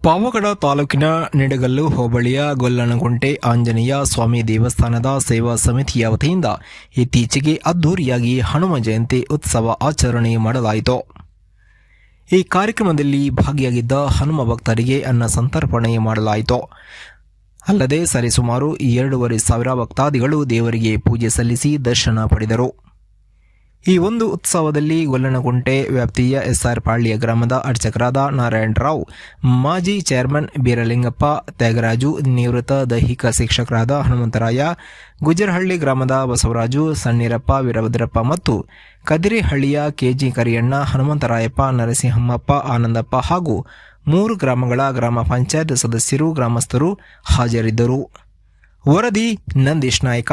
ಪಾವಗಡ ತಾಲೂಕಿನ ನಿಡಗಲ್ಲು ಹೋಬಳಿಯ ಗೊಲ್ಲನಗುಂಟೆ ಆಂಜನೇಯ ಸ್ವಾಮಿ ದೇವಸ್ಥಾನದ ಸೇವಾ ಸಮಿತಿಯ ವತಿಯಿಂದ ಇತ್ತೀಚೆಗೆ ಅದ್ದೂರಿಯಾಗಿ ಹನುಮ ಜಯಂತಿ ಉತ್ಸವ ಆಚರಣೆ ಮಾಡಲಾಯಿತು. ಈ ಕಾರ್ಯಕ್ರಮದಲ್ಲಿ ಭಾಗಿಯಾಗಿದ್ದ ಹನುಮ ಭಕ್ತರಿಗೆ ಅನ್ನ ಸಂತರ್ಪಣೆ ಮಾಡಲಾಯಿತು. ಅಲ್ಲದೆ ಸರಿಸುಮಾರು 2,500 ಭಕ್ತಾದಿಗಳು ದೇವರಿಗೆ ಪೂಜೆ ಸಲ್ಲಿಸಿ ದರ್ಶನ ಪಡೆದರು. ಈ ಒಂದು ಉತ್ಸವದಲ್ಲಿ ಗೊಲ್ಲನಗುಂಟೆ ವ್ಯಾಪ್ತಿಯ ಎಸ್ಆರ್ ಪಾಳ್ಯ ಗ್ರಾಮದ ಅರ್ಚಕರಾದ ನಾರಾಯಣರಾವ್, ಮಾಜಿ ಚೇರ್ಮನ್ ಬೀರಲಿಂಗಪ್ಪ, ತ್ಯಾಗರಾಜು, ನಿವೃತ್ತ ದೈಹಿಕ ಶಿಕ್ಷಕರಾದ ಹನುಮಂತರಾಯ, ಗುಜರಹಳ್ಳಿ ಗ್ರಾಮದ ಬಸವರಾಜು, ಸಣ್ಣೀರಪ್ಪ, ವೀರಭದ್ರಪ್ಪ ಮತ್ತು ಕದಿರಿಹಳ್ಳಿಯ ಕೆಜಿ ಕರಿಯಣ್ಣ, ಹನುಮಂತರಾಯಪ್ಪ, ನರಸಿಂಹಮ್ಮಪ್ಪ, ಆನಂದಪ್ಪ ಹಾಗೂ 3 ಗ್ರಾಮಗಳ ಗ್ರಾಮ ಪಂಚಾಯತ್ ಸದಸ್ಯರು, ಗ್ರಾಮಸ್ಥರು ಹಾಜರಿದ್ದರು. ವರದಿ ನಂದೀಶ್ ನಾಯ್ಕ.